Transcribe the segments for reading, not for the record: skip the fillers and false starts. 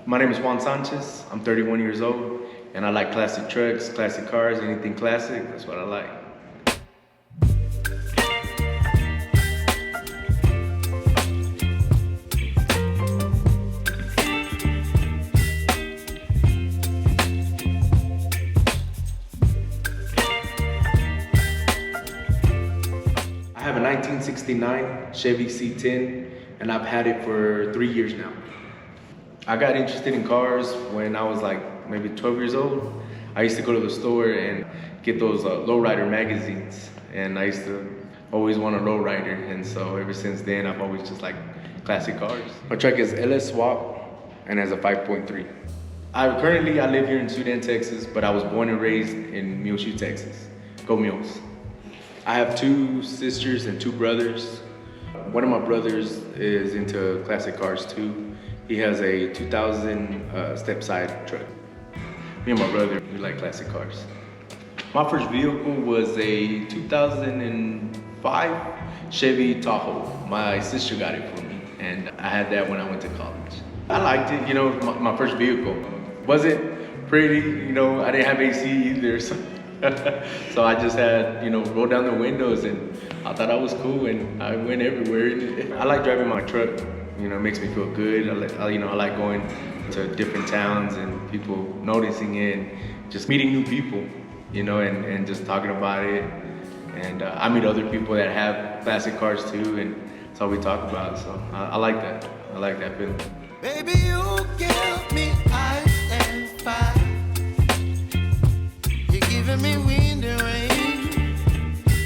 My name is Juan Sanchez. I'm 31 years old, and I like classic trucks, classic cars, anything classic. That's what I like. I have a 1969 Chevy C10, and I've had it for 3 years now. I got interested in cars when I was like maybe 12 years old. I used to go to the store and get those lowrider magazines, and I used to always want a lowrider, and so ever since then I've always just liked classic cars. My truck is LS swap and has a 5.3. I live here in Sudan, Texas, but I was born and raised in Muleshoe, Texas. Go Mules. I have 2 sisters and 2 brothers. One of my brothers is into classic cars too. He has a 2000 step side truck. Me and my brother, we like classic cars. My first vehicle was a 2005 Chevy Tahoe. My sister got it for me, and I had that when I went to college. I liked it, my first vehicle. Wasn't pretty, I didn't have AC either, so, so I just had, roll down the windows, and I thought I was cool, and I went everywhere. I like driving my truck. It makes me feel good. I like going to different towns and people noticing it, and just meeting new people, and just talking about it. And I meet other people that have classic cars too, and that's all we talk about. So I like that. I like that feeling. Baby, you give me ice and fire. You're giving me wind and rain.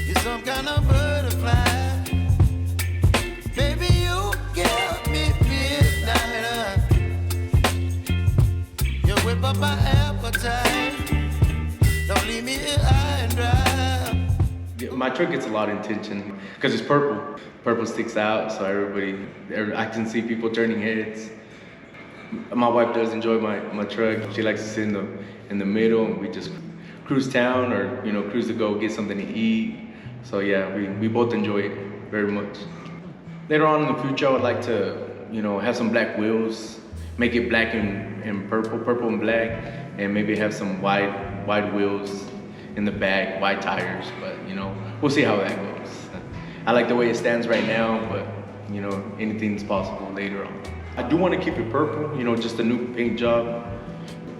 You're some kind of butterfly. Baby, you give me midnight. You whip up my appetite. Don't leave me here high and dry. My truck gets a lot of attention because it's purple. Purple sticks out, so I can see people turning heads. My wife does enjoy my truck. She likes to sit in the middle, and we just cruise town or cruise to go get something to eat. So yeah, we both enjoy it very much. Later on in the future, I would like to have some black wheels, make it black and purple and black, and maybe have some wide wheels in the back, wide tires. But we'll see how that goes. I like the way it stands right now, but anything's possible later on. I do want to keep it purple, just a new paint job.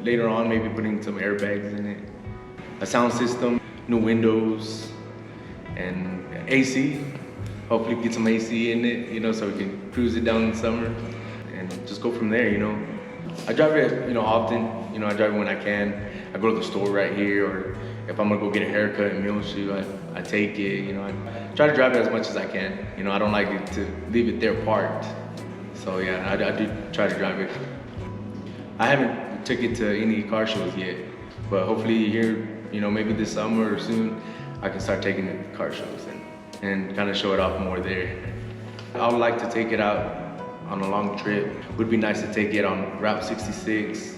Later on, maybe putting some airbags in it, a sound system, new windows, and AC. Hopefully get some AC in it, so we can cruise it down in the summer and just go from there, I drive it, often, I drive it when I can. I go to the store right here, or if I'm gonna go get a haircut in Muleshoe, I take it, I try to drive it as much as I can. I don't like it to leave it there parked. So yeah, I do try to drive it. I haven't took it to any car shows yet, but hopefully here, maybe this summer or soon, I can start taking it to car shows and kind of show it off more there. I would like to take it out on a long trip. It would be nice to take it on Route 66,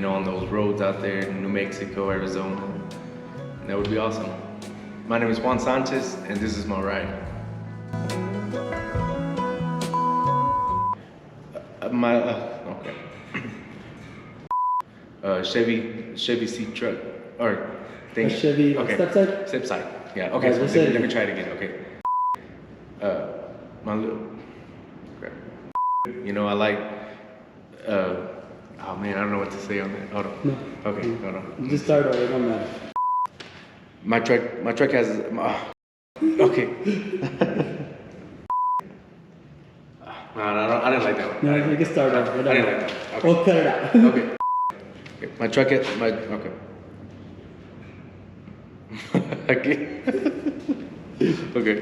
on those roads out there in New Mexico, Arizona. That would be awesome. My name is Juan Sanchez, and this is my ride. Chevy C truck or thing. A Chevy step side? Step side. Yeah. Okay. So let me try it again. Okay. My little. Crap. I like. Oh man, I don't know what to say on that. Hold on. No. Okay. Hold on. Just start over. No matter. My truck has. Okay. No, I didn't like that one. No, you can start over. I didn't like that. Okay. We'll cut it out. Okay. My truck has okay. Okay. Okay.